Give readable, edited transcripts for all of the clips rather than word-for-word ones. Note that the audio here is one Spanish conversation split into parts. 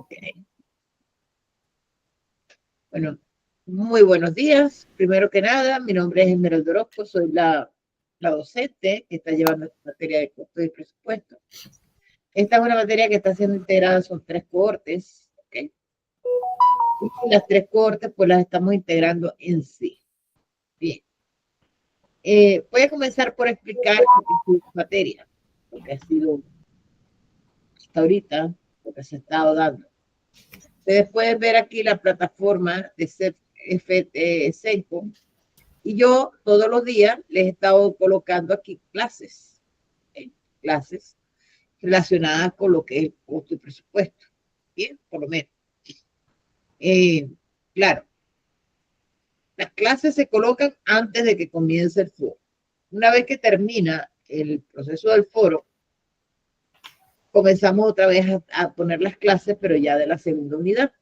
Ok. Bueno, muy buenos días. Primero que nada, mi nombre es Esmeralda Orozco, soy la docente que está llevando esta materia de costo y presupuesto. Esta es una materia que está siendo integrada, son 3 cohortes, ¿ok? Y las 3 cohortes pues las estamos integrando en sí. Bien. Voy a comenzar por explicar lo que es esta materia, lo que ha sido hasta ahorita, lo que se ha estado dando. Ustedes pueden ver aquí la plataforma de Senco, y yo todos los días les he estado colocando aquí clases, ¿eh? Clases relacionadas con lo que es el costo y presupuesto. Bien, por lo menos. Claro, las clases se colocan antes de que comience el foro. Una vez que termina el proceso del foro, comenzamos otra vez a poner las clases, pero ya de la segunda unidad.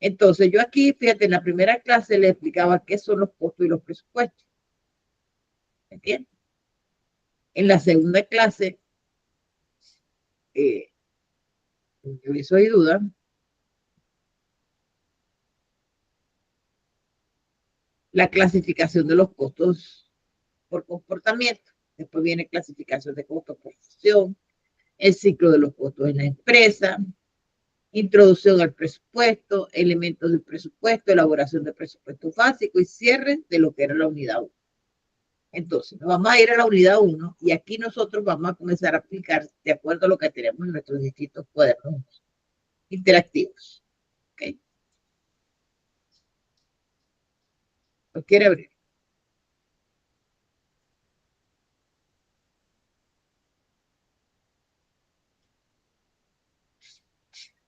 Entonces, yo aquí, fíjate, en la primera clase les explicaba qué son los costos y los presupuestos. ¿Entiendes? En la segunda clase, yo les doy duda, la clasificación de los costos por comportamiento. Después viene clasificación de costos por función, el ciclo de los costos en la empresa, introducción al presupuesto, elementos del presupuesto, elaboración de presupuesto básico y cierre de lo que era la unidad 1. Entonces, nos vamos a ir a la unidad 1 y aquí nosotros vamos a comenzar a aplicar de acuerdo a lo que tenemos en nuestros distintos cuadernos interactivos. ¿Okay? ¿Lo quiere abrir?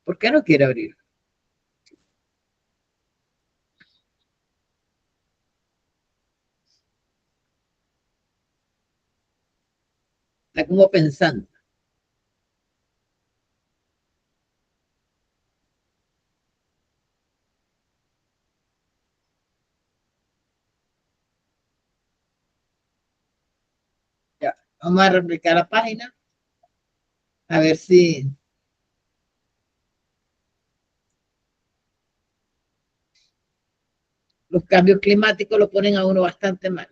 ¿Por qué no quiere abrir? Está como pensando. Ya, vamos a replicar la página a ver si los cambios climáticos lo ponen a uno bastante mal.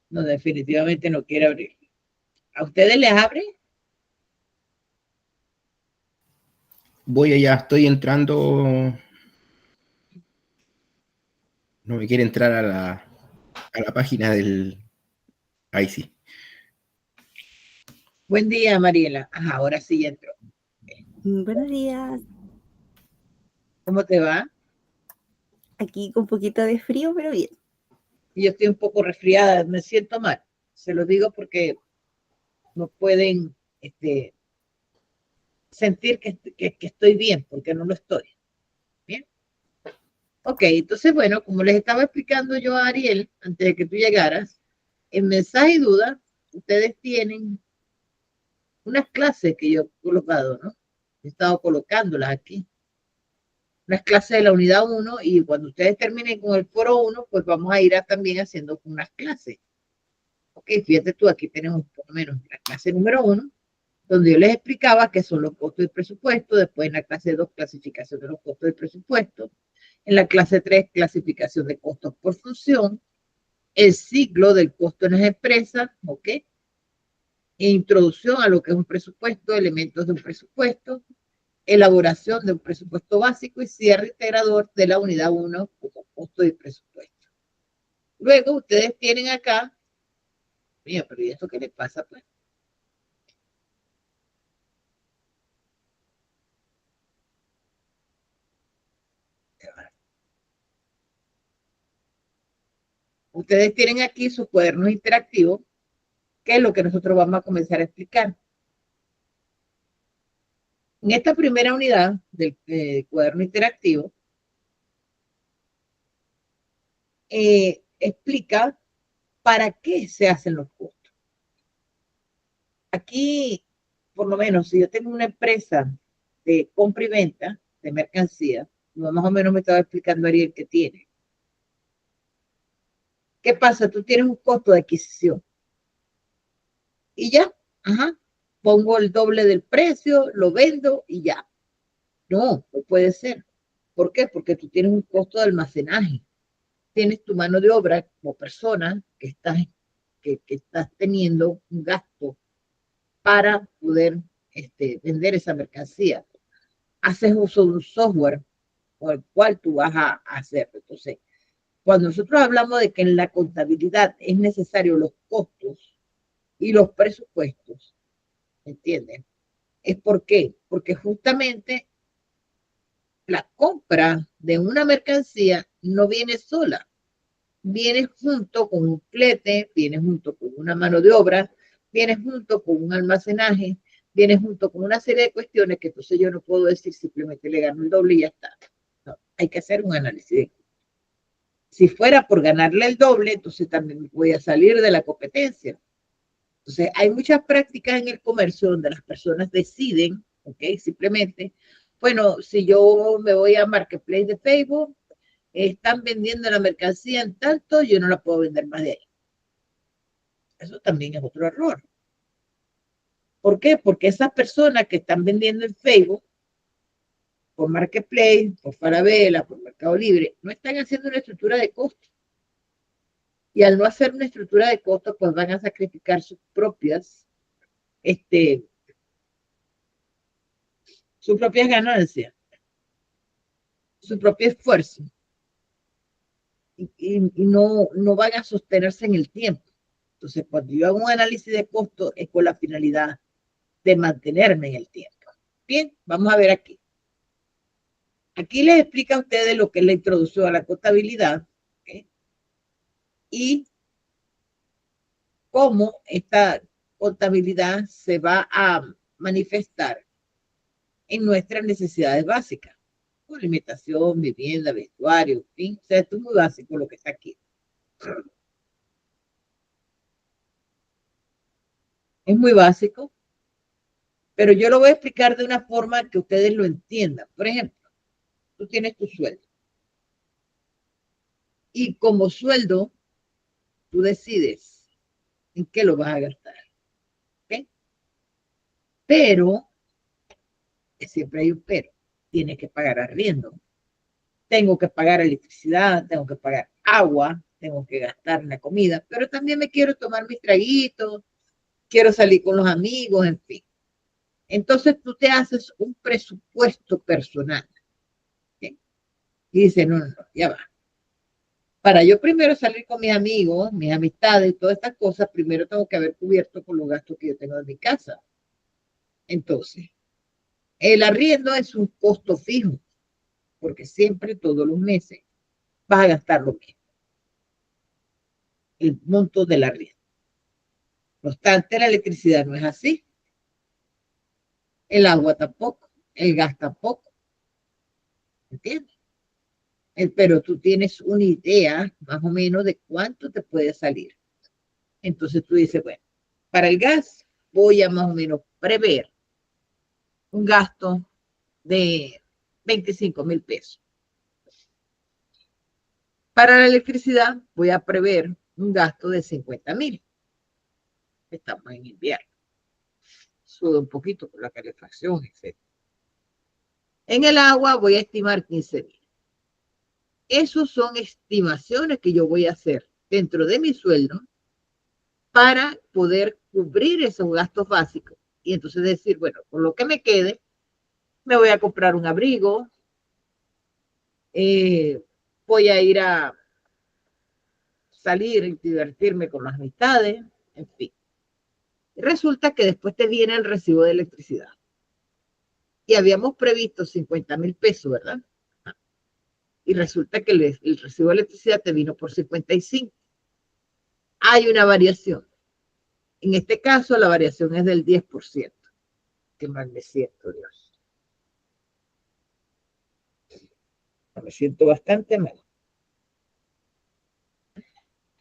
No, definitivamente no quiere abrir. ¿A ustedes les abre? Voy allá, estoy entrando. No me quiere entrar a la página del. Ahí sí. Buen día, Mariela. Ajá, ahora sí ya entró. Buenos días. ¿Cómo te va? Aquí con un poquito de frío, pero bien. Yo estoy un poco resfriada, me siento mal. Se lo digo porque no pueden sentir que estoy bien, porque no lo estoy. Bien. Ok, entonces, bueno, como les estaba explicando yo a Ariel antes de que tú llegaras, en mensaje y duda, ustedes tienen unas clases que yo he colocado, ¿no? He estado colocándolas aquí. Unas clases de la unidad 1 y cuando ustedes terminen con el foro 1, pues vamos a ir también haciendo unas clases. Ok, fíjate tú, aquí tenemos por lo menos la clase número 1, donde yo les explicaba qué son los costos del presupuesto, después en la clase 2, clasificación de los costos del presupuesto, en la clase 3, clasificación de costos por función, el ciclo del costo en las empresas, ¿ok? E introducción a lo que es un presupuesto, elementos de un presupuesto, elaboración de un presupuesto básico y cierre integrador de la unidad 1 como costo y presupuesto. Luego ustedes tienen acá, mira, pero ¿y esto qué les pasa pues? Ustedes tienen aquí sus cuadernos interactivos, que es lo que nosotros vamos a comenzar a explicar. En esta primera unidad del cuaderno interactivo, explica para qué se hacen los costos. Aquí, por lo menos, si yo tengo una empresa de compra y venta de mercancía, más o menos me estaba explicando Ariel que tiene. ¿Qué pasa? Tú tienes un costo de adquisición. y ya, ajá, pongo el doble del precio, lo vendo y ya. No, no puede ser. ¿Por qué? Porque tú tienes un costo de almacenaje, tienes tu mano de obra como persona que estás teniendo un gasto para poder vender esa mercancía. Haces uso de un software con el cual tú vas a hacerlo. Entonces, cuando nosotros hablamos de que en la contabilidad es necesario los costos y los presupuestos, ¿entiendes? ¿Es por qué? Porque justamente la compra de una mercancía no viene sola, viene junto con un flete, viene junto con una mano de obra, viene junto con un almacenaje, viene junto con una serie de cuestiones que entonces yo no puedo decir simplemente le gano el doble y ya está. No, hay que hacer un análisis. Si fuera por ganarle el doble, entonces también voy a salir de la competencia. Entonces, hay muchas prácticas en el comercio donde las personas deciden, ¿ok? Simplemente, bueno, si yo me voy a Marketplace de Facebook, están vendiendo la mercancía en tanto, yo no la puedo vender más de ahí. Eso también es otro error. ¿Por qué? Porque esas personas que están vendiendo en Facebook, por Marketplace, por Falabella, por Mercado Libre, no están haciendo una estructura de costo. Y al no hacer una estructura de costo, pues van a sacrificar sus propias ganancias, su propio esfuerzo. Y no van a sostenerse en el tiempo. Entonces, cuando yo hago un análisis de costo, es con la finalidad de mantenerme en el tiempo. Bien, vamos a ver aquí. Aquí les explica a ustedes lo que es la introducción a la contabilidad, ¿okay? Y cómo esta contabilidad se va a manifestar en nuestras necesidades básicas. Alimentación, vivienda, vestuario, en fin. O sea, esto es muy básico lo que está aquí. Es muy básico, pero yo lo voy a explicar de una forma que ustedes lo entiendan. Por ejemplo, tú tienes tu sueldo y como sueldo tú decides en qué lo vas a gastar. ¿Okay? Pero, siempre hay un pero, tienes que pagar arriendo. Tengo que pagar electricidad, tengo que pagar agua, tengo que gastar en la comida, pero también me quiero tomar mis traguitos, quiero salir con los amigos, en fin. Entonces tú te haces un presupuesto personal. ¿Okay? Y dices, no, ya va. Para yo primero salir con mis amigos, mis amistades, todas estas cosas, primero tengo que haber cubierto con los gastos que yo tengo en mi casa. Entonces, el arriendo es un costo fijo, porque siempre, todos los meses, vas a gastar lo mismo, el monto del arriendo. No obstante, la electricidad no es así, el agua tampoco, el gas tampoco, ¿entiendes? Pero tú tienes una idea más o menos de cuánto te puede salir. Entonces tú dices, bueno, para el gas voy a más o menos prever un gasto de 25,000 pesos. Para la electricidad voy a prever un gasto de 50,000. Estamos en invierno. Sube un poquito por la calefacción, etc. En el agua voy a estimar 15,000. Esas son estimaciones que yo voy a hacer dentro de mi sueldo para poder cubrir esos gastos básicos. Y entonces decir, bueno, con lo que me quede, me voy a comprar un abrigo, voy a ir a salir y divertirme con las amistades, en fin. Resulta que después te viene el recibo de electricidad. Y habíamos previsto 50,000 pesos, ¿verdad? Y resulta que el recibo de electricidad te vino por 55. Hay una variación. En este caso, la variación es del 10%. Qué mal me siento, Dios. Me siento bastante mal.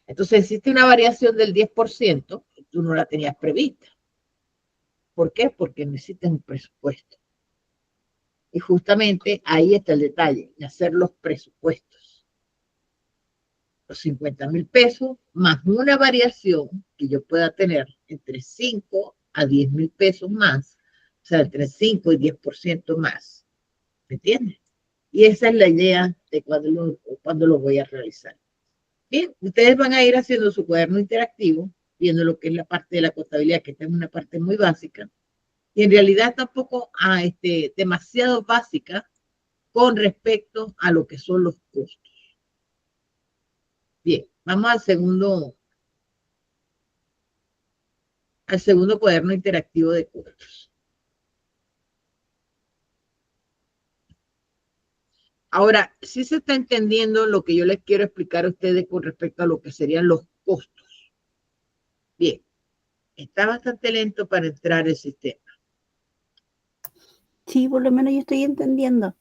Entonces, existe una variación del 10% y tú no la tenías prevista. ¿Por qué? Porque necesitas un presupuesto. Y justamente ahí está el detalle, de hacer los presupuestos. los 50.000 pesos, más una variación que yo pueda tener entre 5 a 10.000 pesos más, o sea, entre 5 y 10% más. ¿Me entiendes? Y esa es la idea de cuando lo voy a realizar. Bien, ustedes van a ir haciendo su cuaderno interactivo, viendo lo que es la parte de la contabilidad, que esta es una parte muy básica, y en realidad tampoco demasiado básica con respecto a lo que son los costos. Bien, vamos al segundo cuaderno interactivo de costos. Ahora, sí se está entendiendo lo que yo les quiero explicar a ustedes con respecto a lo que serían los costos. Bien, está bastante lento para entrar el sistema. Sí, por lo menos yo estoy entendiendo.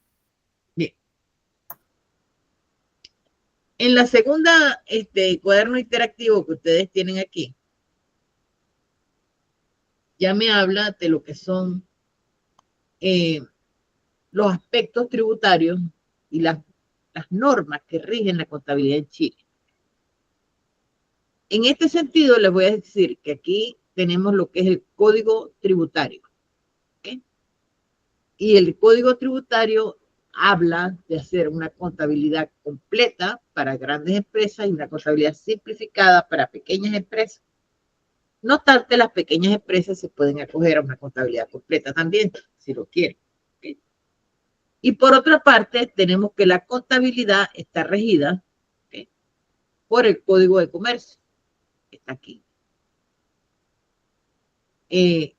Bien. En la segunda cuaderno interactivo que ustedes tienen aquí, ya me habla de lo que son los aspectos tributarios y las normas que rigen la contabilidad en Chile. En este sentido, les voy a decir que aquí tenemos lo que es el código tributario. ¿Okay? Y el código tributario habla de hacer una contabilidad completa para grandes empresas y una contabilidad simplificada para pequeñas empresas. No obstante, las pequeñas empresas se pueden acoger a una contabilidad completa también, si lo quieren. ¿Okay? Y por otra parte, tenemos que la contabilidad está regida, ¿okay?, por el Código de Comercio, que está aquí. Y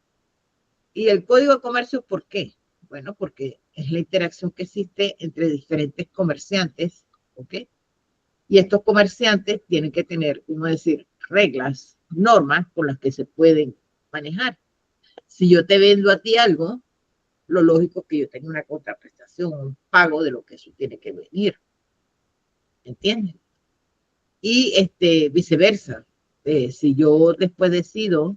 el Código de Comercio, ¿por qué? Bueno, porque es la interacción que existe entre diferentes comerciantes, ¿ok? Y estos comerciantes tienen que tener, como decir, reglas, normas con las que se pueden manejar. Si yo te vendo a ti algo, lo lógico es que yo tenga una contraprestación, un pago de lo que eso tiene que venir. ¿Entiendes? Y viceversa. Si yo después decido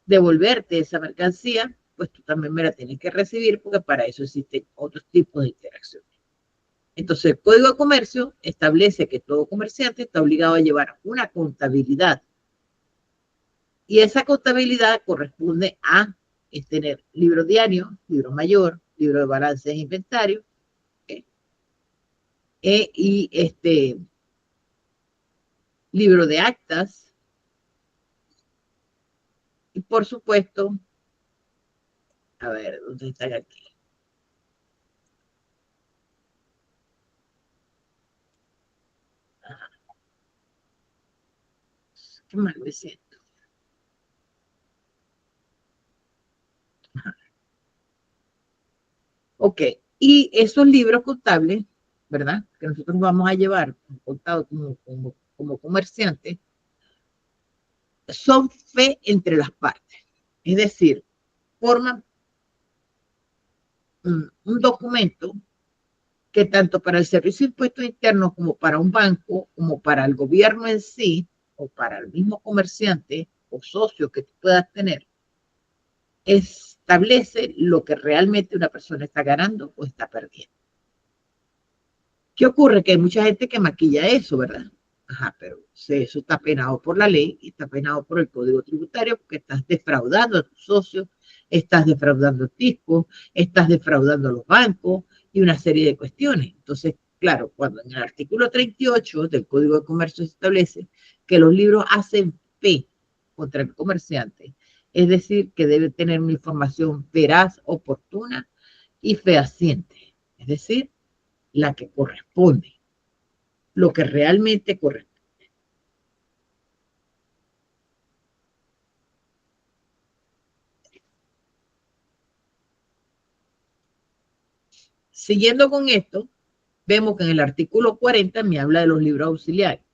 devolverte esa mercancía, pues tú también me la tienes que recibir porque para eso existen otros tipos de interacciones. Entonces, el Código de Comercio establece que todo comerciante está obligado a llevar una contabilidad y esa contabilidad corresponde a tener libro diario, libro mayor, libro de balances e inventario, ¿okay?, y libro de actas y por supuesto, a ver, ¿dónde están aquí? Qué mal me siento. Ok, y esos libros contables, ¿verdad?, que nosotros vamos a llevar contado como comerciante, son fe entre las partes. Es decir, forman un documento que tanto para el Servicio de Impuestos Internos como para un banco, como para el gobierno en sí, o para el mismo comerciante o socio que tú puedas tener, establece lo que realmente una persona está ganando o está perdiendo. ¿Qué ocurre? Que hay mucha gente que maquilla eso, ¿verdad? Ajá, pero eso está penado por la ley y está penado por el Código Tributario porque estás defraudando a tus socios, estás defraudando a fisco, estás defraudando a los bancos y una serie de cuestiones. Entonces, claro, cuando en el artículo 38 del Código de Comercio se establece que los libros hacen fe contra el comerciante, es decir, que debe tener una información veraz, oportuna y fehaciente, es decir, la que corresponde, lo que realmente corresponde. Siguiendo con esto, vemos que en el artículo 40 me habla de los libros auxiliares.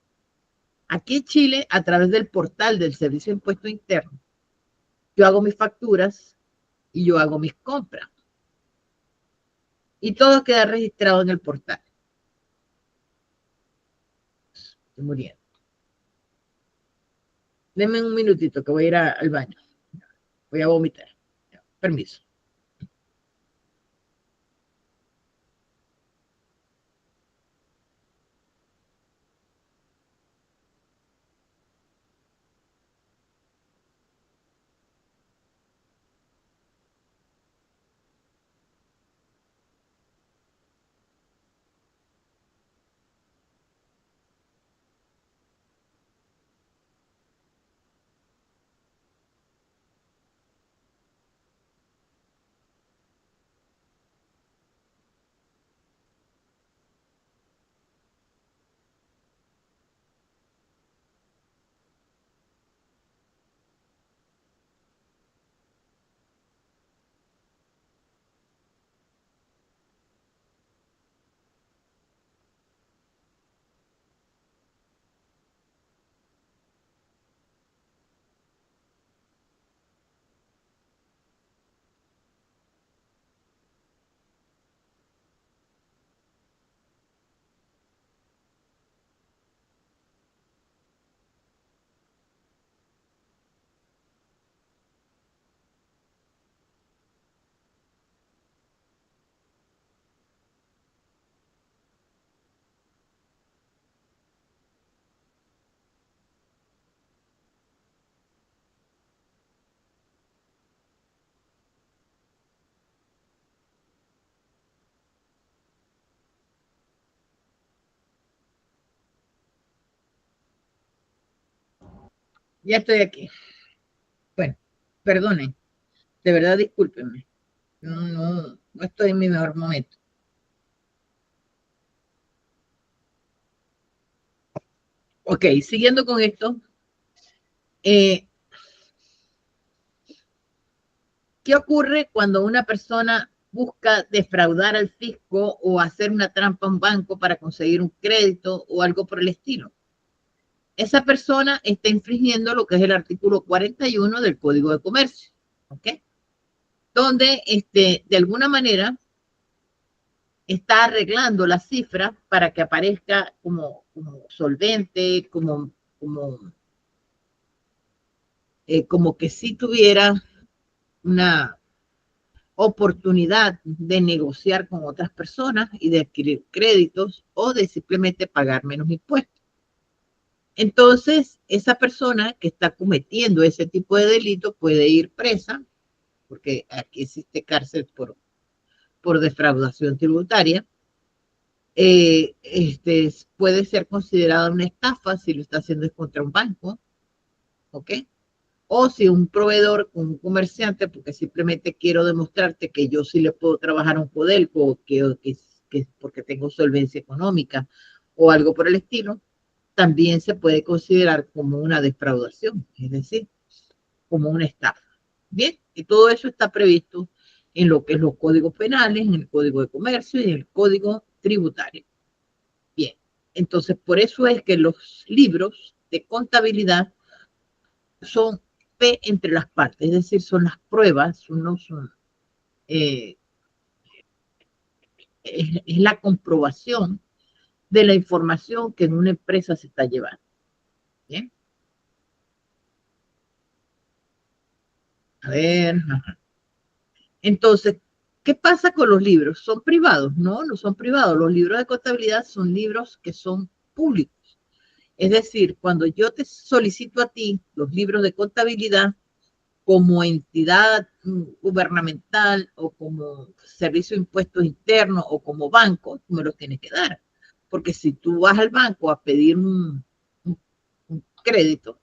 Aquí en Chile, a través del portal del Servicio de Impuestos Internos, yo hago mis facturas y yo hago mis compras. Y todo queda registrado en el portal. Estoy muriendo. Denme un minutito que voy a ir al baño. Voy a vomitar. Permiso. Ya estoy aquí. Bueno, perdonen, de verdad discúlpenme. No estoy en mi mejor momento. Ok, siguiendo con esto, ¿qué ocurre cuando una persona busca defraudar al fisco o hacer una trampa a un banco para conseguir un crédito o algo por el estilo? Esa persona está infringiendo lo que es el artículo 41 del Código de Comercio, ¿ok? Donde de alguna manera está arreglando la cifra para que aparezca como solvente, como que si tuviera una oportunidad de negociar con otras personas y de adquirir créditos o de simplemente pagar menos impuestos. Entonces, esa persona que está cometiendo ese tipo de delito puede ir presa, porque aquí existe cárcel por defraudación tributaria. Puede ser considerada una estafa si lo está haciendo contra un banco, ¿ok? O si un proveedor, un comerciante, porque simplemente quiero demostrarte que yo sí le puedo trabajar a un Codelco, que porque tengo solvencia económica o algo por el estilo, también se puede considerar como una defraudación, es decir, como una estafa. Bien, y todo eso está previsto en lo que es los códigos penales, en el Código de Comercio y en el Código Tributario. Bien, entonces por eso es que los libros de contabilidad son fe entre las partes, es decir, son las pruebas, eh, es la comprobación de la información que en una empresa se está llevando. ¿Bien? A ver, ajá. Entonces, ¿qué pasa con los libros? ¿Son privados? No, no son privados. Los libros de contabilidad son libros que son públicos. Es decir, cuando yo te solicito a ti los libros de contabilidad como entidad gubernamental o como servicio de impuestos internos o como banco, tú me los tienes que dar. Porque si tú vas al banco a pedir un crédito,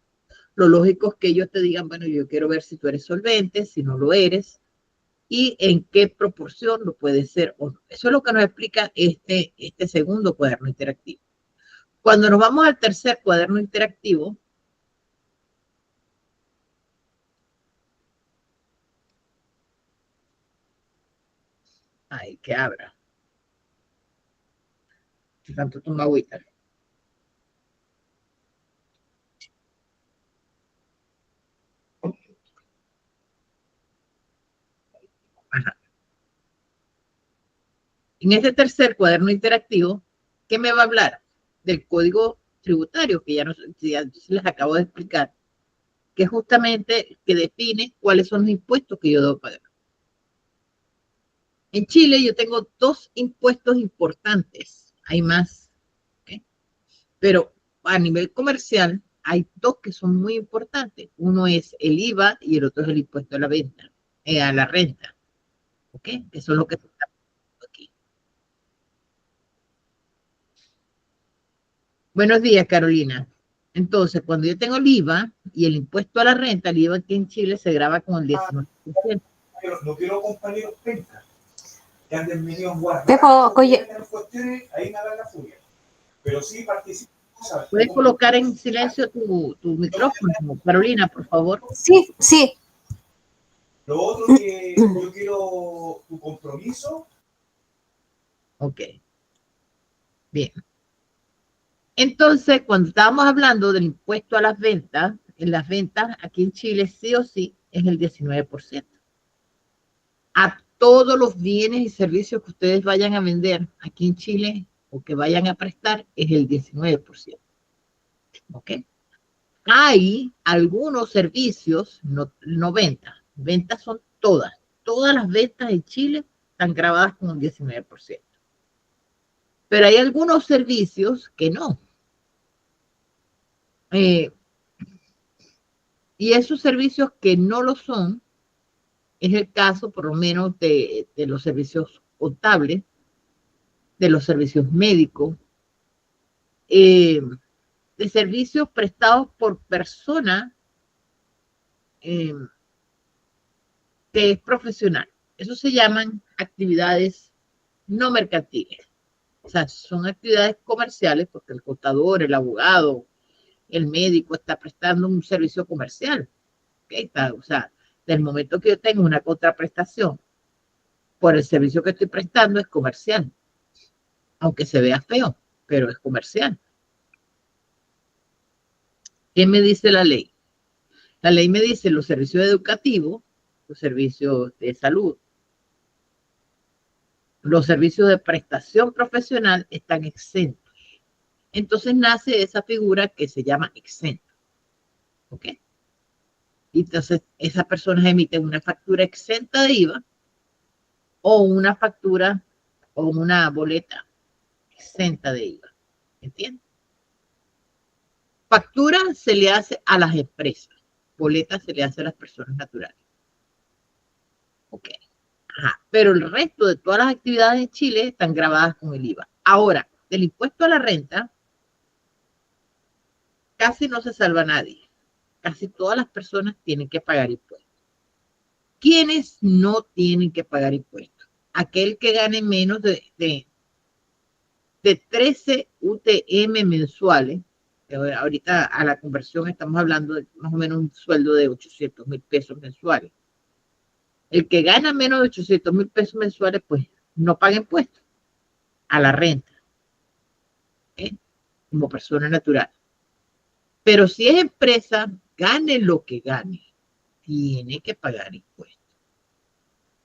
lo lógico es que ellos te digan, bueno, yo quiero ver si tú eres solvente, si no lo eres, y en qué proporción lo puede ser o no. Eso es lo que nos explica este segundo cuaderno interactivo. Cuando nos vamos al tercer cuaderno interactivo, ay, que abra. Tanto toma agüita. Ajá. En este tercer cuaderno interactivo, ¿qué me va a hablar? Del código tributario, que ya les acabo de explicar, que justamente que define cuáles son los impuestos que yo debo pagar. En Chile yo tengo dos impuestos importantes, hay más, ¿okay? Pero a nivel comercial hay dos que son muy importantes. Uno es el IVA y el otro es el impuesto a la venta, a la renta, ¿ok? Eso es lo que se está aquí. Buenos días, Carolina. Entonces, cuando yo tengo el IVA y el impuesto a la renta, el IVA aquí en Chile se graba con el 19%. No quiero compañeros pencas que anden medio guardados. Pepo, oye. Ahí me da la furia. Pero sí participo. ¿Puedes colocar en silencio tu micrófono, Carolina, por favor? Sí, sí. Lo otro que yo quiero tu compromiso. Ok. Bien. Entonces, cuando estábamos hablando del impuesto a las ventas, en las ventas aquí en Chile sí o sí es el 19%. A todos los bienes y servicios que ustedes vayan a vender aquí en Chile o que vayan a prestar es el 19%. ¿Ok? Hay algunos servicios, no ventas. Ventas son todas. Todas las ventas en Chile están grabadas con un 19%. Pero hay algunos servicios que no. Y esos servicios que no lo son, es el caso por lo menos de los servicios contables, de los servicios médicos, de servicios prestados por persona que es profesional. Eso se llaman actividades no mercantiles. O sea, son actividades comerciales porque el contador, el abogado, el médico está prestando un servicio comercial. ¿Okay? O sea, del momento que yo tengo una contraprestación por el servicio que estoy prestando es comercial. Aunque se vea feo, pero es comercial. ¿Qué me dice la ley? La ley me dice los servicios educativos, los servicios de salud, los servicios de prestación profesional están exentos. Entonces nace esa figura que se llama exento. ¿Ok? Y entonces esas personas emiten una factura exenta de IVA o una factura o una boleta exenta de IVA. ¿Entiendes? Factura se le hace a las empresas. Boleta se le hace a las personas naturales. Ok. Ajá. Pero el resto de todas las actividades en Chile están grabadas con el IVA. Ahora, del impuesto a la renta, casi no se salva nadie. Casi todas las personas tienen que pagar impuestos. ¿Quiénes no tienen que pagar impuestos? Aquel que gane menos de 13 UTM mensuales. Ahorita a la conversión estamos hablando de más o menos un sueldo de 800,000 pesos mensuales. El que gana menos de 800,000 pesos mensuales, pues no paga impuestos a la renta, ¿eh? Como persona natural. Pero si es empresa, gane lo que gane, tiene que pagar impuestos.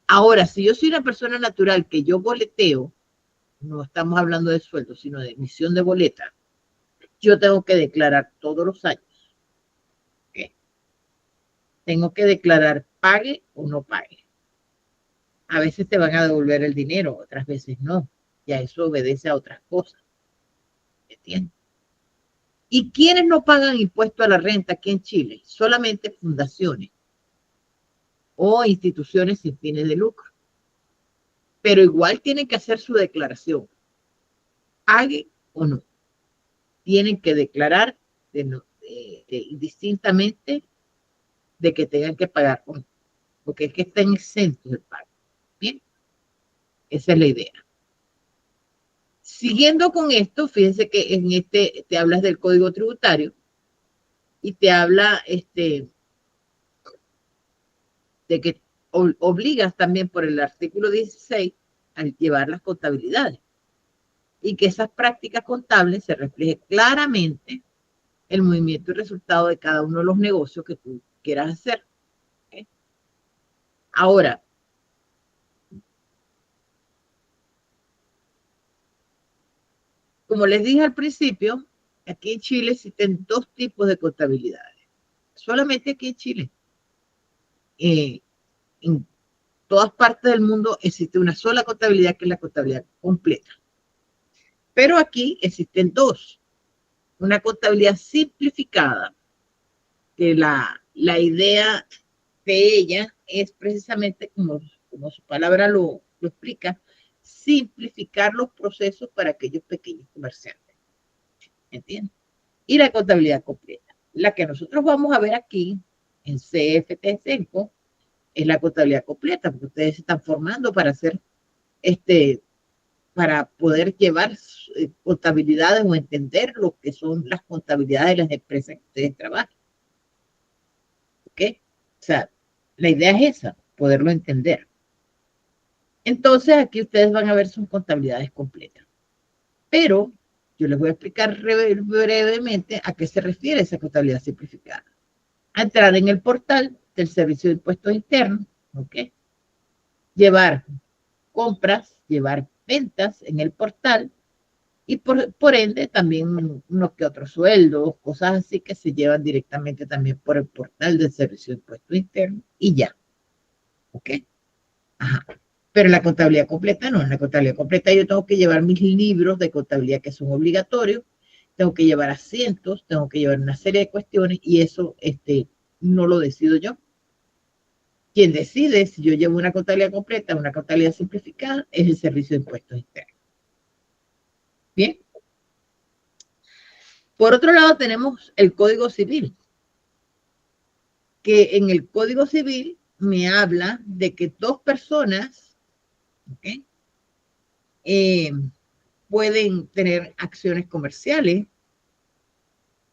Ahora, si yo soy una persona natural que yo boleteo, no estamos hablando de sueldo, sino de emisión de boleta, yo tengo que declarar todos los años. ¿Okay? Tengo que declarar pague o no pague. A veces te van a devolver el dinero, otras veces no. Ya eso obedece a otras cosas. ¿Entiendes? ¿Y quiénes no pagan impuesto a la renta aquí en Chile? Solamente fundaciones o instituciones sin fines de lucro. Pero igual tienen que hacer su declaración. Pague o no. Tienen que declarar distintamente de que tengan que pagar o no. Porque es que están exentos del pago. Bien, esa es la idea. Siguiendo con esto, fíjense que en este te hablas del Código Tributario y te habla de que obligas también por el artículo 16 a llevar las contabilidades y que esas prácticas contables se refleje claramente el movimiento y resultado de cada uno de los negocios que tú quieras hacer. ¿Okay? Ahora, como les dije al principio, aquí en Chile existen dos tipos de contabilidades. Solamente aquí en Chile. En todas partes del mundo existe una sola contabilidad que es la contabilidad completa. Pero aquí existen dos. Una contabilidad simplificada, que la idea de ella es precisamente, como su palabra lo explica, simplificar los procesos para aquellos pequeños comerciantes. ¿Entiendes? Y la contabilidad completa. La que nosotros vamos a ver aquí en CFT5 es la contabilidad completa, porque ustedes se están formando para hacer para poder llevar contabilidades o entender lo que son las contabilidades de las empresas que ustedes trabajan. ¿Ok? O sea, la idea es esa, poderlo entender. Entonces, aquí ustedes van a ver sus contabilidades completas. Pero yo les voy a explicar brevemente a qué se refiere esa contabilidad simplificada. A entrar en el portal del Servicio de Impuestos Internos, ¿ok? Llevar compras, llevar ventas en el portal y por ende también unos que otros sueldos, cosas así que se llevan directamente también por el portal del Servicio de Impuestos Internos y ya. ¿Ok? Ajá. Pero la contabilidad completa no, en la contabilidad completa yo tengo que llevar mis libros de contabilidad que son obligatorios, tengo que llevar asientos, tengo que llevar una serie de cuestiones y eso no lo decido yo. Quien decide si yo llevo una contabilidad completa o una contabilidad simplificada es el Servicio de Impuestos Internos. Bien. Por otro lado tenemos el Código Civil, que en el Código Civil me habla de que dos personas, ¿ok?, pueden tener acciones comerciales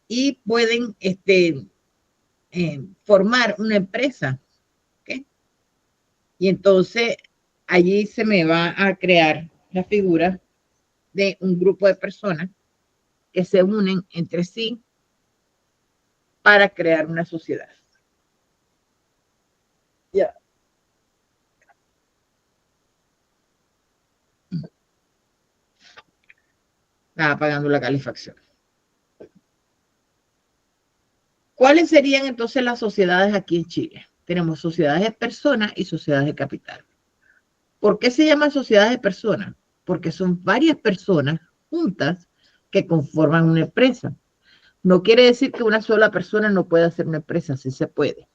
y pueden formar una empresa, ¿ok? Y entonces allí se me va a crear la figura de un grupo de personas que se unen entre sí para crear una sociedad. Ya. Estaba apagando la calefacción. ¿Cuáles serían entonces las sociedades aquí en Chile? Tenemos sociedades de personas y sociedades de capital. ¿Por qué se llama sociedades de personas? Porque son varias personas juntas que conforman una empresa. No quiere decir que una sola persona no pueda hacer una empresa, sí se puede.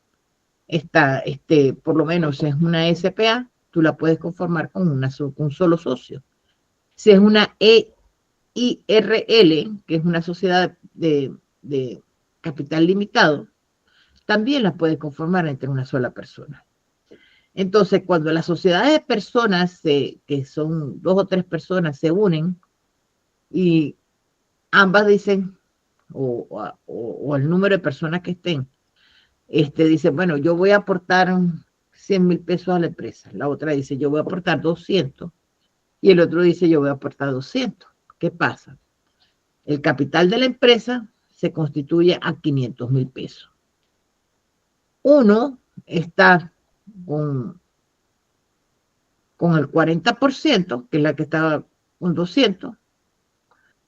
Por lo menos si es una SPA, tú la puedes conformar con un solo socio. Si es una EIRL, que es una sociedad de capital limitado, también la puedes conformar entre una sola persona. Entonces, cuando las sociedades de personas, que son 2 o 3 personas, se unen y ambas dicen, o el número de personas que estén, dice, bueno, yo voy a aportar 100.000 pesos a la empresa. La otra dice, yo voy a aportar 200. Y el otro dice, yo voy a aportar 200. ¿Qué pasa? El capital de la empresa se constituye a 500.000 pesos. Uno está con el 40%, que es la que estaba con 200,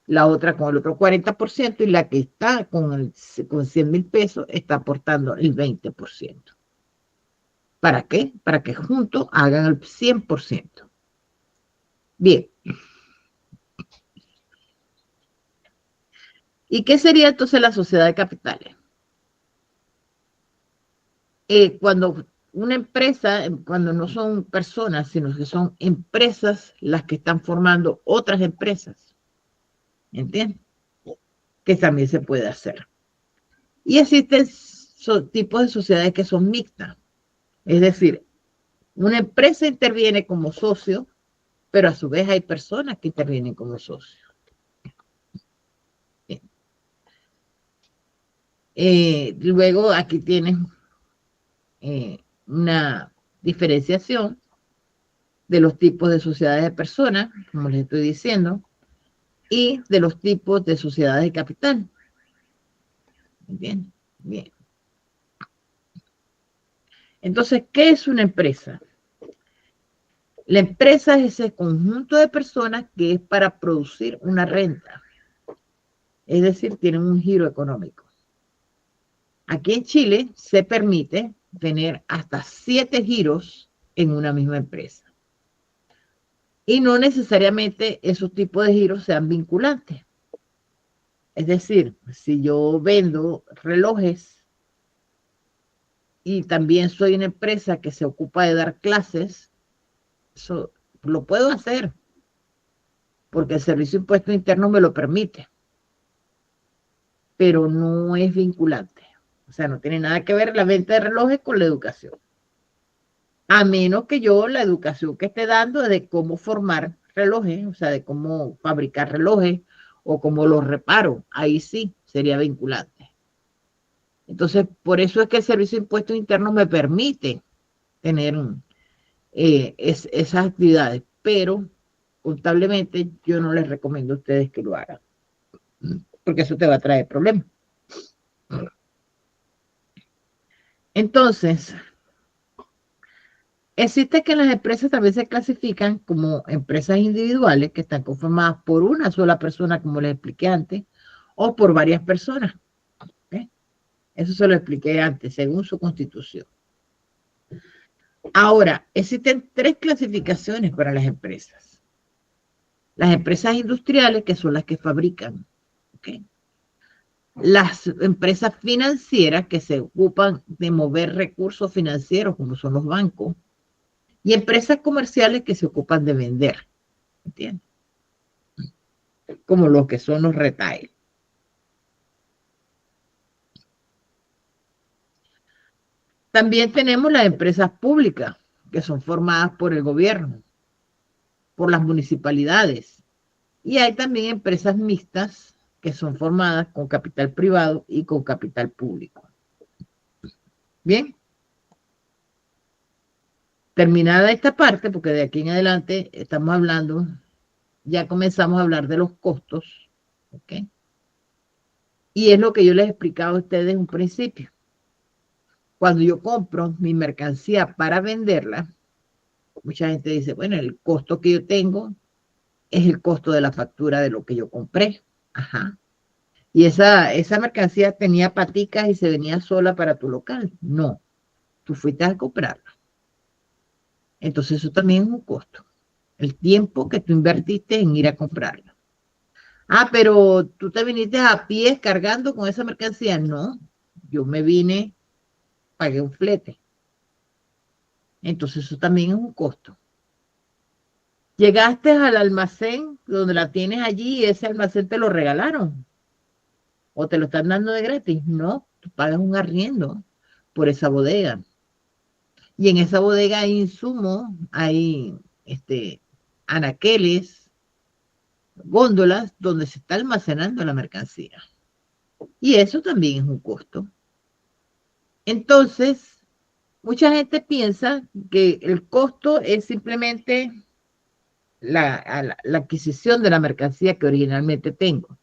la otra con el otro 40%, y la que está con 100.000 pesos está aportando el 20%. ¿Para qué? Para que juntos hagan el 100%. Bien. ¿Y qué sería entonces la sociedad de capitales? Cuando una empresa, cuando no son personas, sino que son empresas las que están formando otras empresas, ¿entiendes? Que también se puede hacer. Y existen tipos de sociedades que son mixtas. Es decir, una empresa interviene como socio, pero a su vez hay personas que intervienen como socios. Luego aquí tienes una diferenciación de los tipos de sociedades de personas, como les estoy diciendo, y de los tipos de sociedades de capital. Bien, bien. Entonces, ¿qué es una empresa? La empresa es ese conjunto de personas que es para producir una renta. Es decir, tienen un giro económico. Aquí en Chile se permite tener hasta 7 giros en una misma empresa. Y no necesariamente esos tipos de giros sean vinculantes. Es decir, si yo vendo relojes y también soy una empresa que se ocupa de dar clases, eso lo puedo hacer porque el Servicio de Impuestos Internos me lo permite, pero no es vinculante. O sea, no tiene nada que ver la venta de relojes con la educación. A menos que yo la educación que esté dando es de cómo formar relojes, o sea, de cómo fabricar relojes o cómo los reparo. Ahí sí sería vinculante. Entonces, por eso es que el Servicio de Impuestos Internos me permite tener esas actividades, pero contablemente yo no les recomiendo a ustedes que lo hagan, porque eso te va a traer problemas. Entonces, existe que las empresas también se clasifican como empresas individuales que están conformadas por una sola persona, como les expliqué antes, o por varias personas. ¿Okay? Eso se lo expliqué antes, según su constitución. Ahora, existen 3 clasificaciones para las empresas. Las empresas industriales, que son las que fabrican. ¿Okay? Las empresas financieras, que se ocupan de mover recursos financieros, como son los bancos. Y empresas comerciales que se ocupan de vender. ¿Entiendes? Como los que son los retail. También tenemos las empresas públicas, que son formadas por el gobierno, por las municipalidades. Y hay también empresas mixtas, que son formadas con capital privado y con capital público. Bien. Terminada esta parte, porque de aquí en adelante estamos hablando, ya comenzamos a hablar de los costos, ¿ok? Y es lo que yo les he explicado a ustedes en un principio. Cuando yo compro mi mercancía para venderla, mucha gente dice, bueno, el costo que yo tengo es el costo de la factura de lo que yo compré. Ajá. Y esa mercancía tenía paticas y se venía sola para tu local. No, tú fuiste a comprarla. Entonces eso también es un costo. El tiempo que tú invertiste en ir a comprarla. Ah, pero tú te viniste a pie cargando con esa mercancía. No, yo me vine, pagué un flete. Entonces eso también es un costo. Llegaste al almacén donde la tienes allí y ese almacén te lo regalaron o te lo están dando de gratis. No, tú pagas un arriendo por esa bodega. Y en esa bodega hay insumos, hay anaqueles, góndolas donde se está almacenando la mercancía. Y eso también es un costo. Entonces, mucha gente piensa que el costo es simplemente la adquisición de la mercancía que originalmente tengo.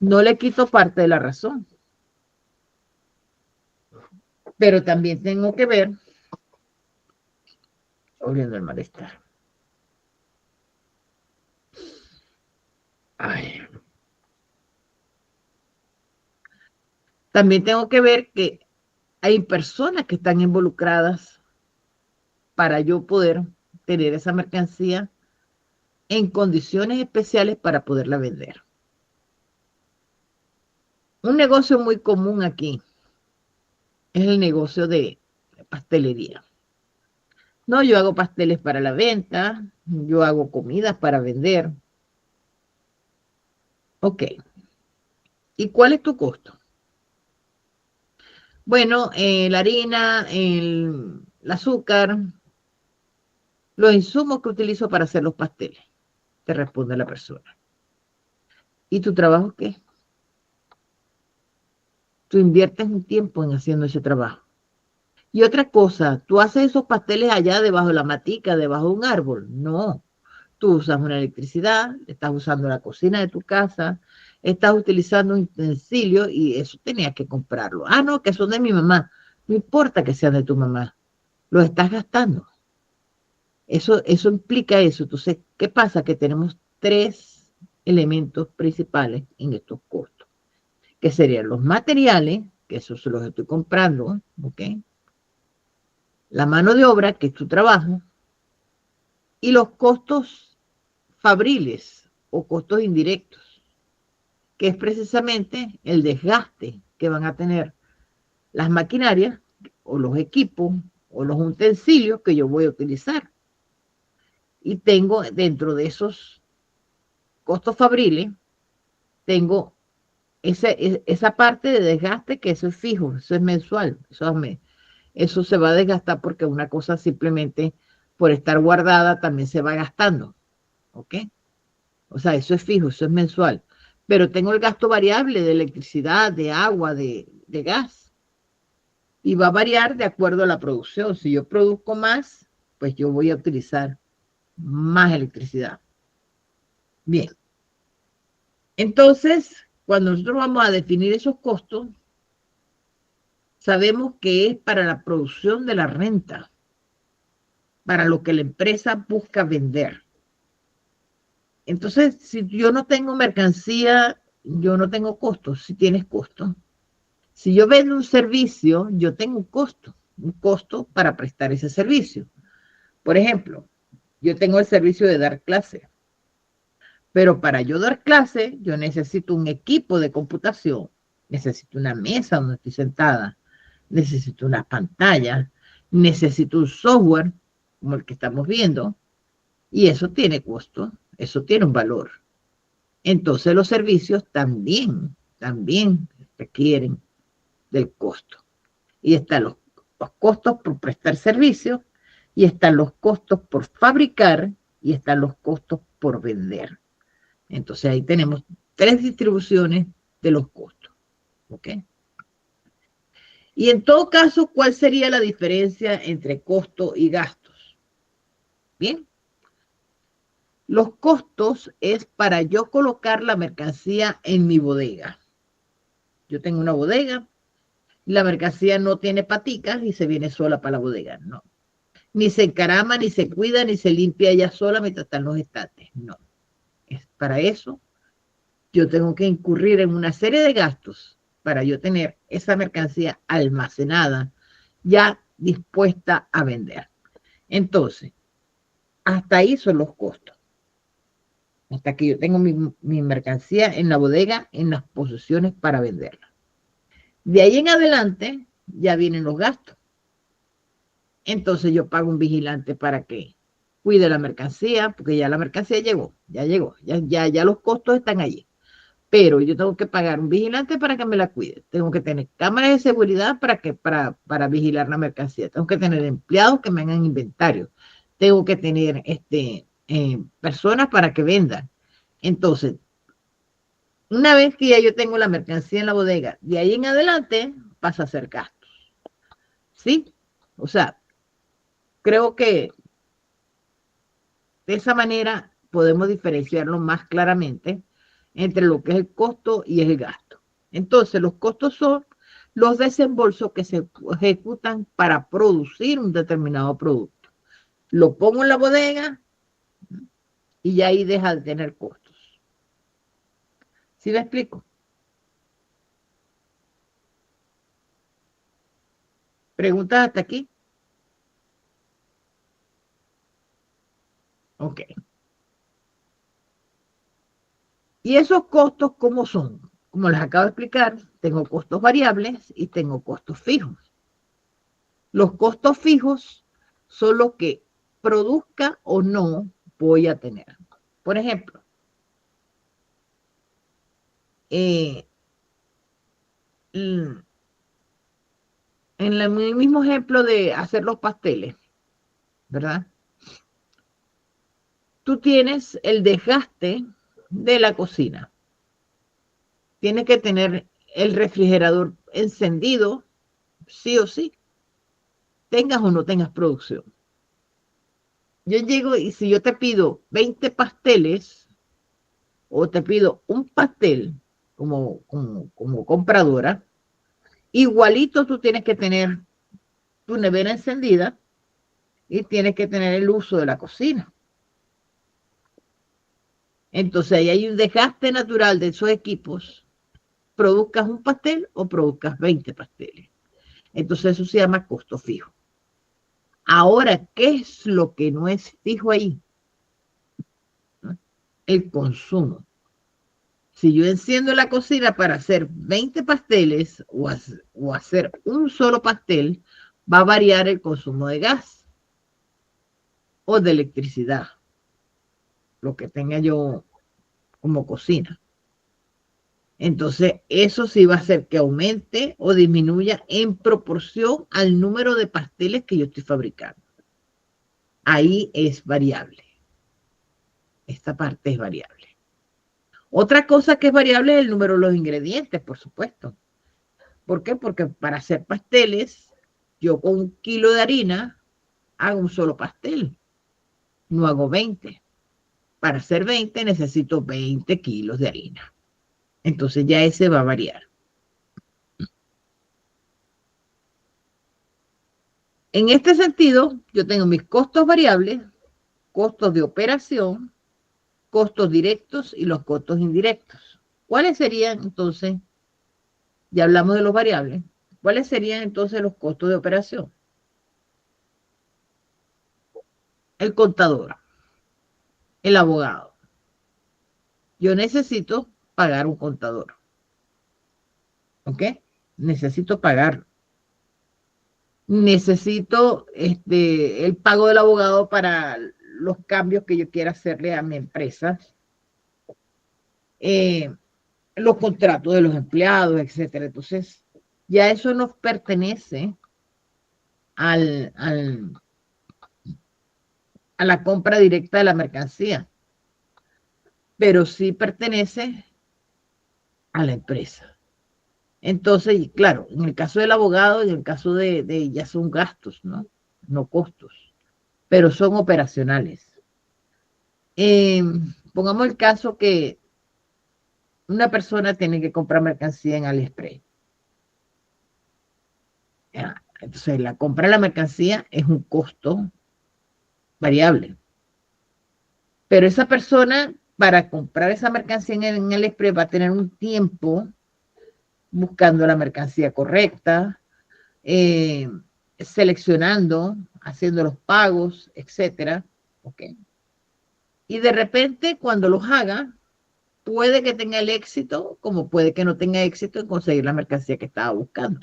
No le quito parte de la razón. Pero también tengo que ver, oliendo el malestar. Ay. También tengo que ver que hay personas que están involucradas para yo poder tener esa mercancía en condiciones especiales para poderla vender. Un negocio muy común aquí es el negocio de pastelería. No, yo hago pasteles para la venta, yo hago comidas para vender. Ok. ¿Y cuál es tu costo? Bueno, la harina, el azúcar, los insumos que utilizo para hacer los pasteles, te responde la persona. ¿Y tu trabajo qué? Tú inviertes un tiempo en haciendo ese trabajo. Y otra cosa, tú haces esos pasteles allá debajo de la matica, debajo de un árbol. No, tú usas una electricidad, estás usando la cocina de tu casa, estás utilizando un utensilio y eso tenías que comprarlo. Ah, no, que son de mi mamá. No importa que sean de tu mamá, los estás gastando. Eso implica eso. Entonces, ¿qué pasa? Que tenemos tres elementos principales en estos costos, que serían los materiales, que esos se los estoy comprando, ¿ok? La mano de obra, que es tu trabajo, y los costos fabriles o costos indirectos, que es precisamente el desgaste que van a tener las maquinarias o los equipos o los utensilios que yo voy a utilizar. Y tengo dentro de esos costos fabriles, tengo esa parte de desgaste que eso es fijo, eso es mensual, eso se va a desgastar porque una cosa simplemente por estar guardada también se va gastando, ¿ok? O sea, eso es fijo, eso es mensual. Pero tengo el gasto variable de electricidad, de agua, de gas. Y va a variar de acuerdo a la producción. Si yo produzco más, pues yo voy a utilizar más electricidad. Bien. Entonces, cuando nosotros vamos a definir esos costos, sabemos que es para la producción de la renta, para lo que la empresa busca vender. Entonces, si yo no tengo mercancía, yo no tengo costos. Si tienes costos. Si yo vendo un servicio, yo tengo un costo para prestar ese servicio. Por ejemplo, yo tengo el servicio de dar clase, pero para yo dar clase, yo necesito un equipo de computación, necesito una mesa donde estoy sentada, necesito una pantalla, necesito un software como el que estamos viendo, y eso tiene costo, eso tiene un valor. Entonces los servicios también requieren del costo. Y están los costos por prestar servicio, y están los costos por fabricar, y están los costos por vender. Entonces ahí tenemos 3 distribuciones de los costos. ¿Ok? Y en todo caso, ¿cuál sería la diferencia entre costo y gastos? Bien. Los costos es para yo colocar la mercancía en mi bodega. Yo tengo una bodega, la mercancía no tiene paticas y se viene sola para la bodega, no. Ni se encarama, ni se cuida, ni se limpia ella sola mientras están los estantes, no. Es para eso yo tengo que incurrir en una serie de gastos para yo tener esa mercancía almacenada, ya dispuesta a vender. Entonces, hasta ahí son los costos. Hasta que yo tengo mi mercancía en la bodega, en las posiciones para venderla. De ahí en adelante ya vienen los gastos. Entonces yo pago un vigilante para que cuide la mercancía, porque ya la mercancía llegó, ya los costos están allí. Pero yo tengo que pagar un vigilante para que me la cuide. Tengo que tener cámaras de seguridad para vigilar la mercancía. Tengo que tener empleados que me hagan inventario. Tengo que tener personas para que vendan. Entonces, una vez que ya yo tengo la mercancía en la bodega, de ahí en adelante pasa a ser gastos. ¿Sí? O sea, creo que de esa manera podemos diferenciarlo más claramente entre lo que es el costo y el gasto. Entonces, los costos son los desembolsos que se ejecutan para producir un determinado producto. Lo pongo en la bodega y ya ahí deja de tener costos. ¿Sí me explico? ¿Preguntas hasta aquí? Ok. ¿Y esos costos cómo son? Como les acabo de explicar, tengo costos variables y tengo costos fijos. Los costos fijos son los que produzca o no voy a tener. Por ejemplo, en el mismo ejemplo de hacer los pasteles, ¿verdad? Tú tienes el desgaste de la cocina. Tienes que tener el refrigerador encendido, sí o sí, tengas o no tengas producción. Yo llego y si yo te pido 20 pasteles o te pido un pastel como compradora, igualito tú tienes que tener tu nevera encendida y tienes que tener el uso de la cocina. Entonces ahí hay un desgaste natural de esos equipos, produzcas un pastel o produzcas 20 pasteles. Entonces eso se llama costo fijo. Ahora, ¿qué es lo que no es fijo ahí? ¿No? El consumo. Si yo enciendo la cocina para hacer 20 pasteles o hacer un solo pastel, va a variar el consumo de gas o de electricidad, lo que tenga yo como cocina. Entonces, eso sí va a hacer que aumente o disminuya en proporción al número de pasteles que yo estoy fabricando. Ahí es variable. Esta parte es variable. Otra cosa que es variable es el número de los ingredientes, por supuesto. ¿Por qué? Porque para hacer pasteles, yo con 1 kilo de harina hago un solo pastel. No hago 20. Para hacer 20 necesito 20 kilos de harina. Entonces ya ese va a variar. En este sentido, yo tengo mis costos variables, costos de operación, costos directos y los costos indirectos. ¿Cuáles serían entonces? Ya hablamos de los variables. ¿Cuáles serían entonces los costos de operación? El contador, el abogado. Yo necesito pagar un contador. ¿Ok? Necesito pagarlo. Necesito el pago del abogado para los cambios que yo quiera hacerle a mi empresa. Los contratos de los empleados, etcétera. Entonces, ya eso no pertenece al, al, a la compra directa de la mercancía, pero sí pertenece a la empresa. Entonces, claro, en el caso del abogado y en el caso de ya son gastos, ¿no? No costos, pero son operacionales. Eh, Pongamos el caso que una persona tiene que comprar mercancía en AliExpress. Entonces, la compra de la mercancía es un costo variable. Pero esa persona, para comprar esa mercancía en AliExpress, va a tener un tiempo buscando la mercancía correcta, eh, seleccionando, haciendo los pagos, etcétera. ¿Okay? Y de repente, cuando los haga, puede que tenga el éxito, como puede que no tenga éxito en conseguir la mercancía que estaba buscando.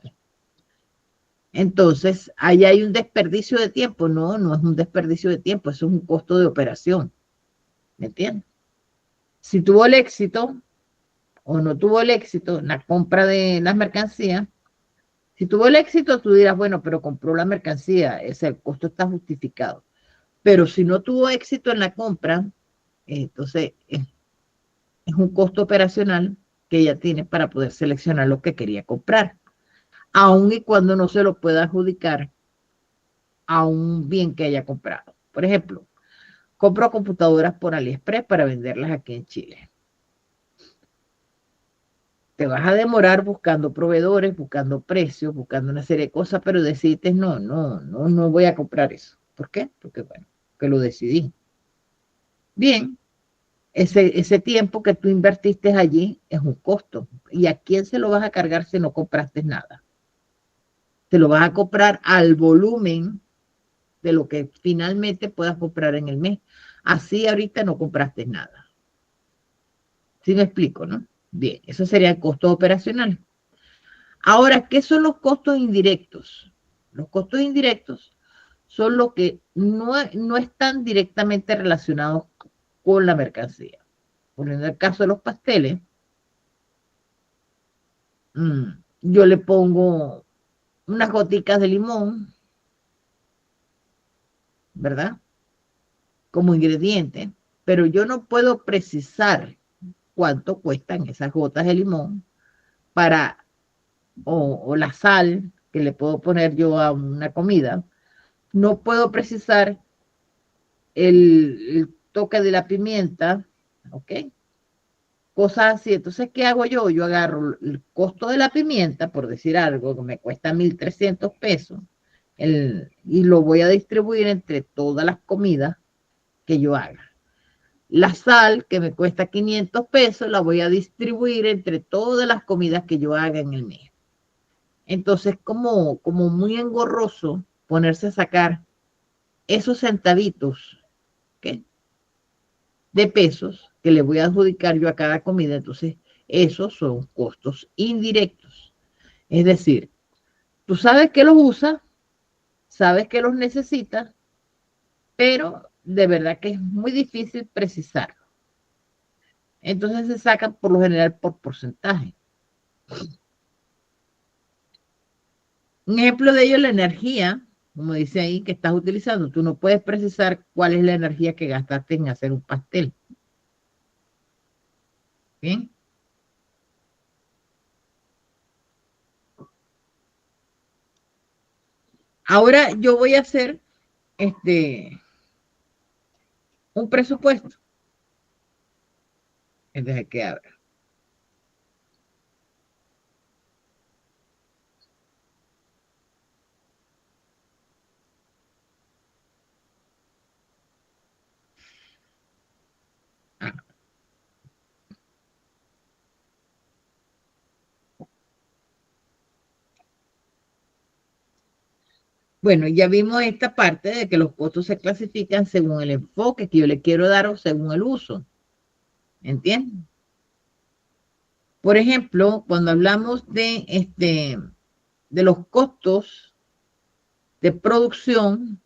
Entonces, ahí hay un desperdicio de tiempo. No, no es un desperdicio de tiempo, eso es un costo de operación. ¿Me entiendes? Si tuvo el éxito o no tuvo el éxito en la compra de las mercancías, si tuvo el éxito, tú dirás, bueno, pero compró la mercancía, el costo está justificado. Pero si no tuvo éxito en la compra, entonces es un costo operacional que ella tiene para poder seleccionar lo que quería comprar, aun y cuando no se lo pueda adjudicar a un bien que haya comprado. Por ejemplo, compro computadoras por AliExpress para venderlas aquí en Chile. Te vas a demorar buscando proveedores, buscando precios, buscando una serie de cosas, pero decides, no voy a comprar eso. ¿Por qué? Porque, bueno, que lo decidí. Bien, ese tiempo que tú invertiste allí es un costo. ¿Y a quién se lo vas a cargar si no compraste nada? Te lo vas a comprar al volumen de lo que finalmente puedas comprar en el mes. Así ahorita no compraste nada. ¿Sí me explico, no? Bien, eso sería el costo operacional. Ahora, ¿qué son los costos indirectos? Los costos indirectos son los que no están directamente relacionados con la mercancía. Por ejemplo, en el caso de los pasteles, yo le pongo unas goticas de limón, ¿verdad? Como ingrediente, pero yo no puedo precisar cuánto cuestan esas gotas de limón para, o la sal que le puedo poner yo a una comida. No puedo precisar el toque de la pimienta, ¿ok? Cosas así. Entonces, ¿qué hago yo? Yo agarro el costo de la pimienta, por decir algo, que me cuesta 1.300 pesos, y lo voy a distribuir entre todas las comidas que yo haga. La sal, que me cuesta 500 pesos, la voy a distribuir entre todas las comidas que yo haga en el mes. Entonces, como muy engorroso ponerse a sacar esos centavitos, ¿ok?, de pesos que le voy a adjudicar yo a cada comida. Entonces, esos son costos indirectos. Es decir, tú sabes que los usas, sabes que los necesitas, pero de verdad que es muy difícil precisarlo. Entonces se sacan por lo general por porcentaje. Un ejemplo de ello es la energía, como dice ahí, que estás utilizando. Tú no puedes precisar cuál es la energía que gastaste en hacer un pastel. ¿Bien? Ahora yo voy a hacer un presupuesto. Desde que abra. Ah, bueno, ya vimos esta parte de que los costos se clasifican según el enfoque que yo le quiero dar o según el uso. ¿Entienden? Por ejemplo, cuando hablamos de los costos de producción,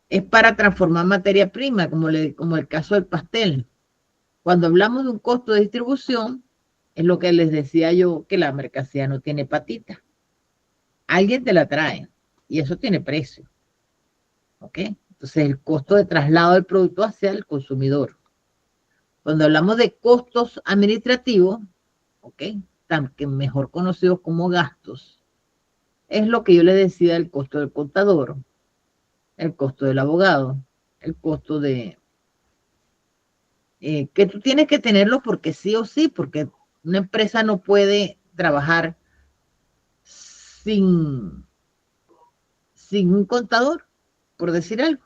es para transformar materia prima, como el caso del pastel. Cuando hablamos de un costo de distribución, Es lo que les decía yo, que la mercancía no tiene patita. Alguien te la trae y eso tiene precio. ¿Ok? Entonces, el costo de traslado del producto hacia el consumidor. Cuando hablamos de costos administrativos, ¿ok? También mejor conocidos como gastos, es lo que yo le decía, el costo del contador, el costo del abogado, el costo de... que tú tienes que tenerlo porque sí o sí, porque una empresa no puede trabajar sin un contador, por decir algo.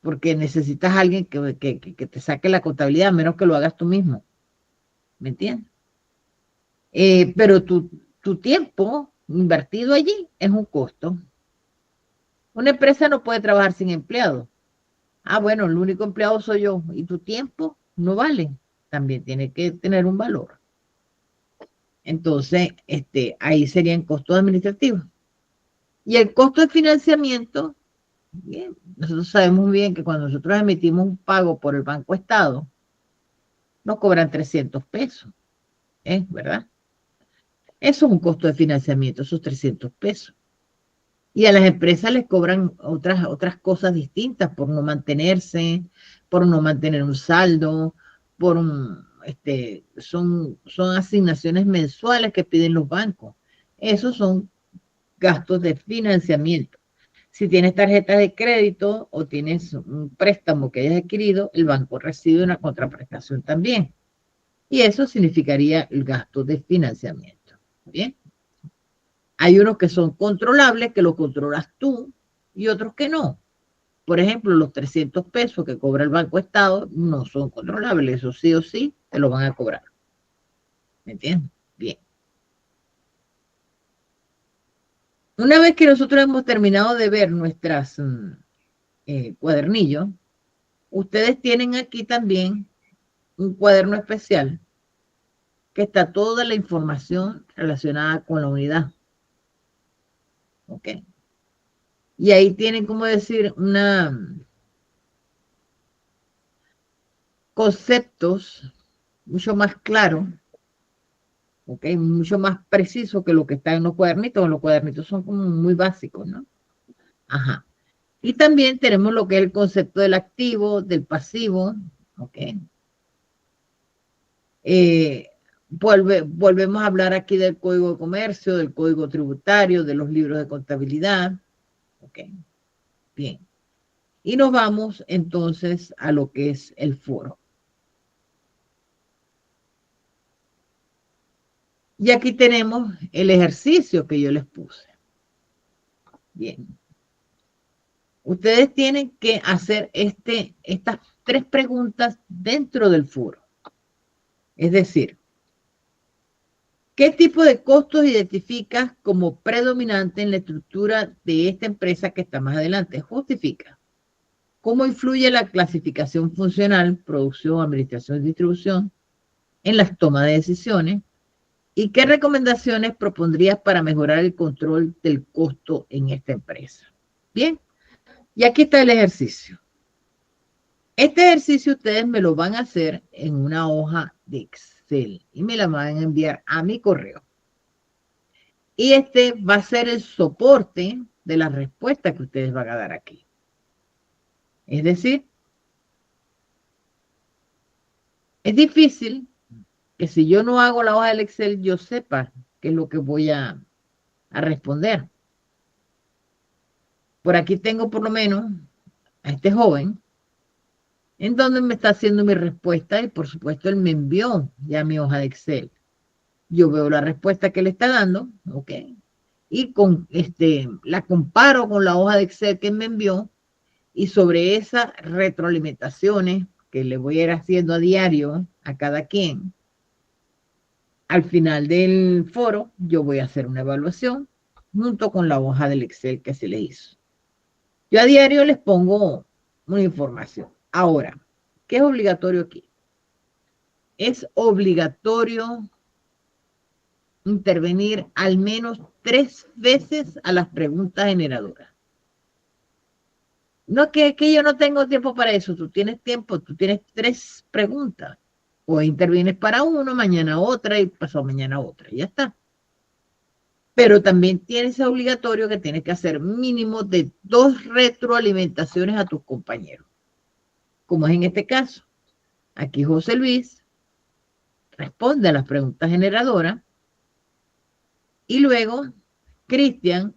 Porque necesitas a alguien que te saque la contabilidad, a menos que lo hagas tú mismo. ¿Me entiendes? Pero tu tiempo invertido allí es un costo. Una empresa no puede trabajar sin empleados. Ah, bueno, el único empleado soy yo y tu tiempo no vale. También tiene que tener un valor. Entonces, ahí serían costos administrativos. Y el costo de financiamiento, bien, nosotros sabemos bien que cuando nosotros emitimos un pago por el Banco Estado, nos cobran 300 pesos, ¿verdad? Eso es un costo de financiamiento, esos 300 pesos. Y a las empresas les cobran otras cosas distintas por no mantenerse, por no mantener un saldo, son asignaciones mensuales que piden los bancos. Esos son gastos de financiamiento. Si tienes tarjeta de crédito o tienes un préstamo que hayas adquirido, el banco recibe una contraprestación también. Y eso significaría el gasto de financiamiento. ¿Bien? Hay unos que son controlables, que los controlas tú, y otros que no. Por ejemplo, los 300 pesos que cobra el Banco Estado no son controlables, eso sí o sí te lo van a cobrar. ¿Me entiendes? Bien. Una vez que nosotros hemos terminado de ver nuestras cuadernillos, ustedes tienen aquí también un cuaderno especial que está toda la información relacionada con la unidad. ¿Ok? Y ahí tienen, como decir, conceptos mucho más claros, ¿ok? Mucho más precisos que lo que está en los cuadernitos. Los cuadernitos son como muy básicos, ¿no? Ajá. Y también tenemos lo que es el concepto del activo, del pasivo, ¿ok? Volvemos a hablar aquí del Código de Comercio, del Código Tributario, de los libros de contabilidad, ¿ok? Bien. Y nos vamos entonces a lo que es el foro. Y aquí tenemos el ejercicio que yo les puse. Bien. Ustedes tienen que hacer estas 3 preguntas dentro del foro. Es decir, ¿qué tipo de costos identificas como predominante en la estructura de esta empresa que está más adelante? Justifica. ¿Cómo influye la clasificación funcional, producción, administración y distribución en las tomas de decisiones? ¿Y qué recomendaciones propondrías para mejorar el control del costo en esta empresa? Bien, y aquí está el ejercicio. Este ejercicio ustedes me lo van a hacer en una hoja de Excel y me la van a enviar a mi correo. Y este va a ser el soporte de la respuesta que ustedes van a dar aquí. Es decir, es difícil que si yo no hago la hoja del Excel, yo sepa qué es lo que voy a responder. Por aquí tengo por lo menos a este joven, en donde me está haciendo mi respuesta y por supuesto él me envió ya mi hoja de Excel. Yo veo la respuesta que le está dando, ¿ok? Y la comparo con la hoja de Excel que me envió y sobre esas retroalimentaciones que le voy a ir haciendo a diario a cada quien, al final del foro yo voy a hacer una evaluación junto con la hoja del Excel que se le hizo. Yo a diario les pongo una información. Ahora, ¿qué es obligatorio aquí? Es obligatorio intervenir al menos 3 veces a las preguntas generadoras. No que yo no tengo tiempo para eso, tú tienes tiempo, tú tienes 3 preguntas. Hoy intervienes para uno, mañana otra y pasado mañana otra, y ya está. Pero también tienes obligatorio que tienes que hacer mínimo de 2 retroalimentaciones a tus compañeros. Como es en este caso. Aquí José Luis responde a las preguntas generadoras y luego Cristian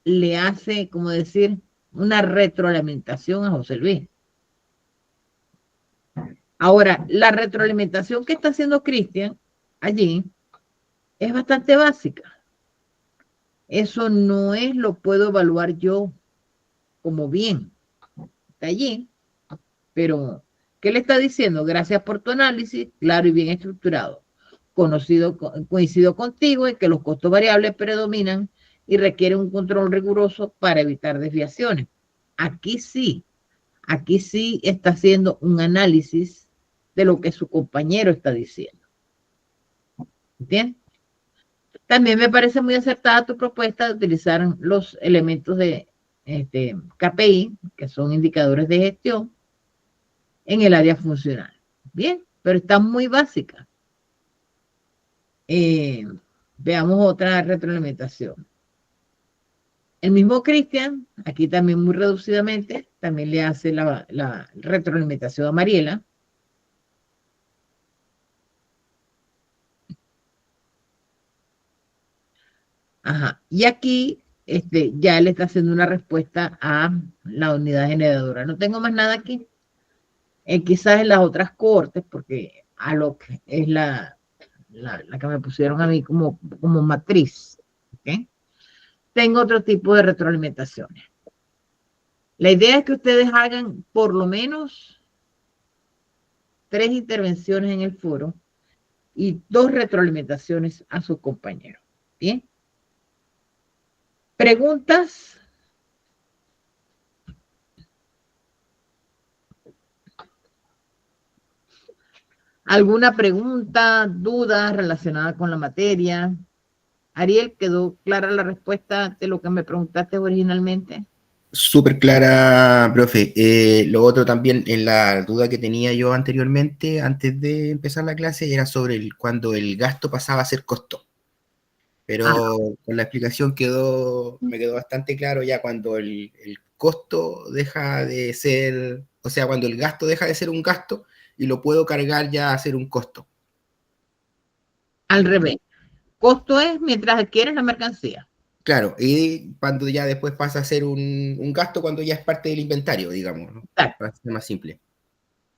le hace, como decir, una retroalimentación a José Luis. Ahora, la retroalimentación que está haciendo Cristian allí es bastante básica. Eso no es lo puedo evaluar yo como bien. Está allí, pero ¿qué le está diciendo? Gracias por tu análisis, claro y bien estructurado. Coincido contigo en que los costos variables predominan y requieren un control riguroso para evitar desviaciones. Aquí sí está haciendo un análisis de lo que su compañero está diciendo. ¿Entiendes? También me parece muy acertada tu propuesta de utilizar los elementos de KPI, que son indicadores de gestión, en el área funcional. Bien, pero está muy básica. Veamos otra retroalimentación. El mismo Cristian, aquí también muy reducidamente, también le hace la retroalimentación a Mariela. Ajá. Y aquí ya le está haciendo una respuesta a la unidad generadora. No tengo más nada aquí. Quizás en las otras cortes, porque a lo que es la que me pusieron a mí como matriz. ¿Okay? Tengo otro tipo de retroalimentaciones. La idea es que ustedes hagan por lo menos 3 intervenciones en el foro y 2 retroalimentaciones a sus compañeros. ¿Bien? ¿Preguntas? ¿Alguna pregunta, duda relacionada con la materia? Ariel, ¿quedó clara la respuesta de lo que me preguntaste originalmente? Súper clara, profe. Lo otro también, en la duda que tenía yo anteriormente, antes de empezar la clase, era sobre cuando el gasto pasaba a ser costo. Pero con la explicación me quedó bastante claro ya cuando el costo deja de ser, o sea, cuando el gasto deja de ser un gasto y lo puedo cargar ya a ser un costo. Al revés. Costo es mientras adquieres la mercancía. Claro, y cuando ya después pasa a ser un gasto cuando ya es parte del inventario, digamos, ¿no? Para ser más simple.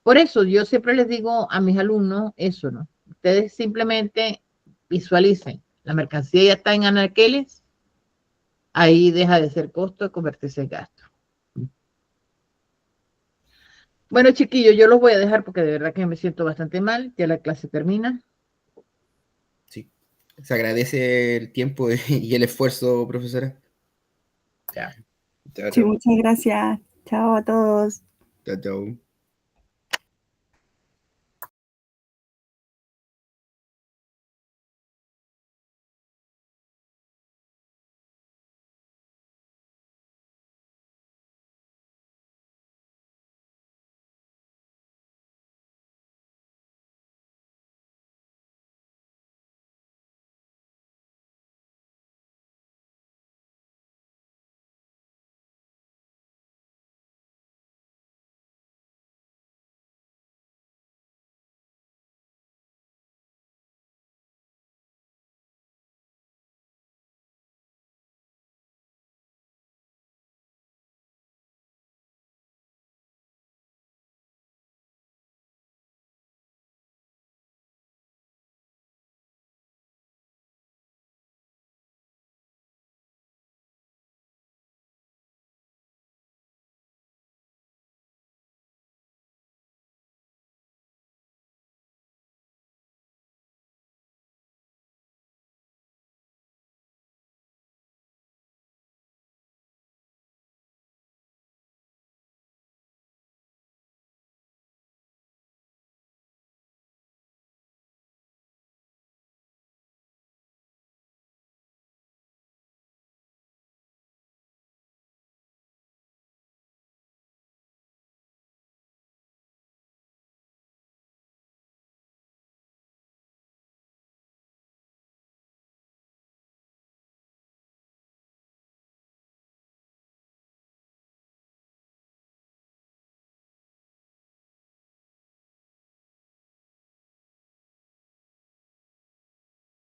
Por eso yo siempre les digo a mis alumnos eso, ¿no? Ustedes simplemente visualicen, la mercancía ya está en anaqueles, ahí deja de ser costo y convertirse en gasto. Bueno, chiquillos, yo los voy a dejar porque de verdad que me siento bastante mal, ya la clase termina. Sí, se agradece el tiempo y el esfuerzo, profesora. Ya. Chao, Sí, chao. muchas gracias. Chao a todos. Chao, chao.